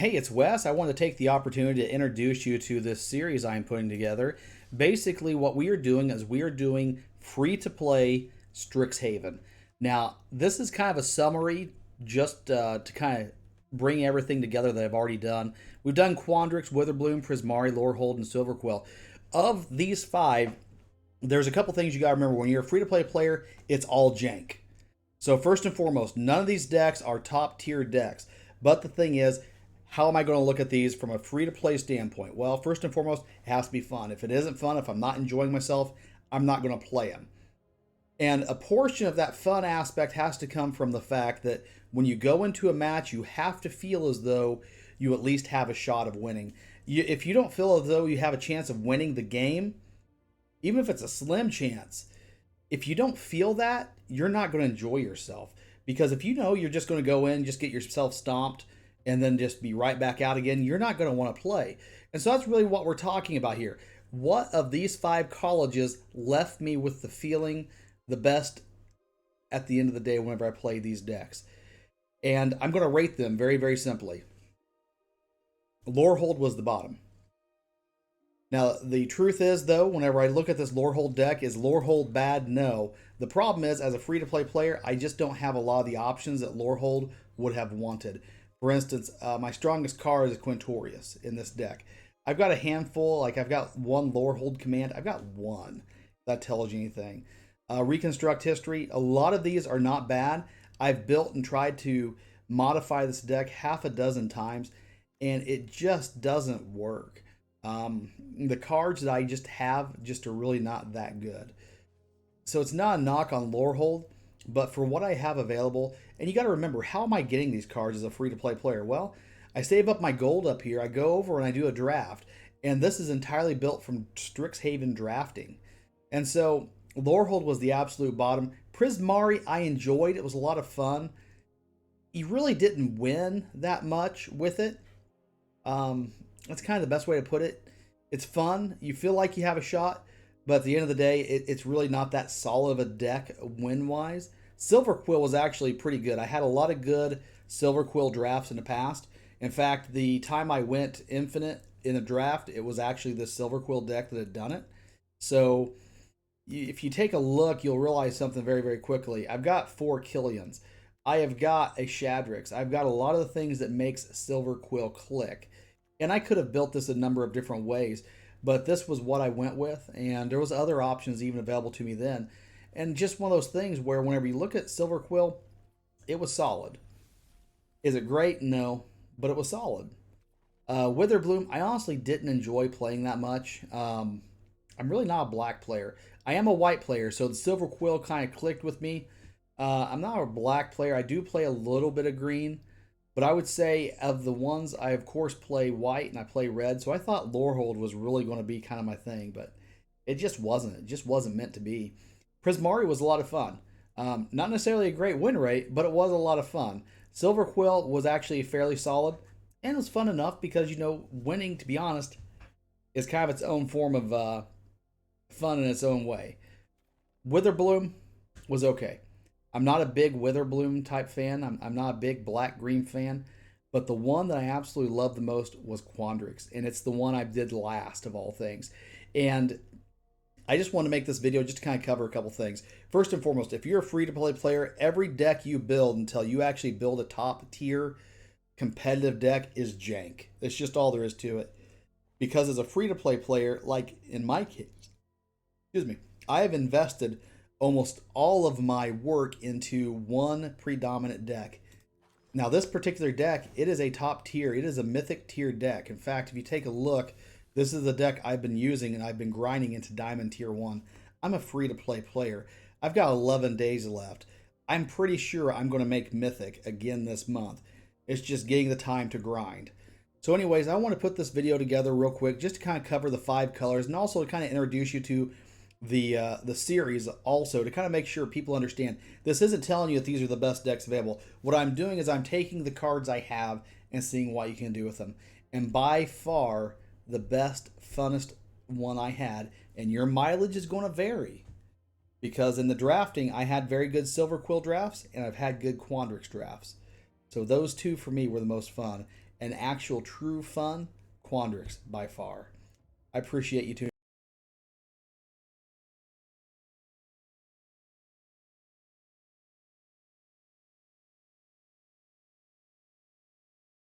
Hey, it's Wes. I want to take the opportunity to introduce you to this series I'm putting together. Basically, what we are doing is we are doing free to play Strixhaven. Now, this is kind of a summary just to kind of bring everything together that I've already done. We've done Quandrix, Witherbloom, Prismari, Lorehold, and Silverquill. Of these five, there's a couple things you got to remember. When you're a free to play player, it's all jank. So, first and foremost, none of these decks are top tier decks. But the thing is, how am I going to look at these from a free to play standpoint? Well, first and foremost, it has to be fun. If it isn't fun, if I'm not enjoying myself, I'm not going to play them. And a portion of that fun aspect has to come from the fact that when you go into a match, you have to feel as though you at least have a shot of winning. If you don't feel as though you have a chance of winning the game, even if it's a slim chance, if you don't feel that, you're not going to enjoy yourself. Because if you know you're just going to go in, just get yourself stomped, and then just be right back out again, you're not going to want to play. And so that's really what we're talking about here. What of these five colleges left me with the feeling the best at the end of the day whenever I play these decks? And I'm going to rate them very, very simply. Lorehold was the bottom. Now, the truth is, though, whenever I look at this Lorehold deck, is Lorehold bad? No. The problem is, as a free-to-play player, I just don't have a lot of the options that Lorehold would have wanted. For instance, my strongest card is Quintorius in this deck. I've got a handful, like I've got one Lorehold command. I've got one. If that tells you anything. Reconstruct History. A lot of these are not bad. I've built and tried to modify this deck half a dozen times, and it just doesn't work. The cards that I just have just are really not that good. So it's not a knock on Lorehold, but for what I have available, and you got to remember, how am I getting these cards as a free-to-play player? Well, I save up my gold up here, I go over and I do a draft, and this is entirely built from Strixhaven drafting. And so Lorehold was the absolute bottom. Prismari I enjoyed, it was a lot of fun. He really didn't win that much with it. That's kind of the best way to put it. It's fun, you feel like you have a shot, but at the end of the day, it's really not that solid of a deck win-wise. Silverquill was actually pretty good. I had a lot of good Silverquill drafts in the past. In fact, the time I went infinite in a draft, it was actually the Silverquill deck that had done it. So if you take a look, you'll realize something very, very quickly. I've got 4 Killians. I have got a Shadrix. I've got a lot of the things that makes Silverquill click. And I could have built this a number of different ways, but this was what I went with, and there was other options even available to me then. And just one of those things where whenever you look at Silverquill, it was solid. Is it great? No, but it was solid. Witherbloom, I honestly didn't enjoy playing that much. I'm really not a black player. I am a white player, so the Silverquill kind of clicked with me. I'm not a black player. I do play a little bit of green, but I would say of the ones, I of course play white and I play red, so I thought Lorehold was really going to be kind of my thing, but it just wasn't. It just wasn't meant to be. Prismari was a lot of fun. Not necessarily a great win rate, but it was a lot of fun. Silverquill was actually fairly solid, and it was fun enough because, you know, winning, to be honest, is kind of its own form of fun in its own way. Witherbloom was okay. I'm not a big Witherbloom type fan. I'm not a big black-green fan. But the one that I absolutely loved the most was Quandrix. And it's the one I did last of all things. And I just want to make this video just to kind of cover a couple things. First and foremost, if you're a free-to-play player, every deck you build until you actually build a top-tier competitive deck is jank. That's just all there is to it. Because as a free-to-play player, like in my case, I have invested almost all of my work into one predominant deck. Now, this particular deck, it is a top tier. It is a mythic tier deck. In fact, if you take a look, this is the deck I've been using and I've been grinding into Diamond Tier 1. I'm a free-to-play player. I've got 11 days left. I'm pretty sure I'm going to make Mythic again this month. It's just getting the time to grind. So anyways, I want to put this video together real quick just to kind of cover the 5 colors and also to kind of introduce you to the series also, to kind of make sure people understand this isn't telling you that these are the best decks available. What I'm doing is I'm taking the cards I have and seeing what you can do with them. And by far, the best, funnest one I had, and your mileage is going to vary. Because in the drafting, I had very good Silverquill drafts, and I've had good Quandrix drafts. So those two for me were the most fun. and actual true fun, Quandrix by far. I appreciate you tuning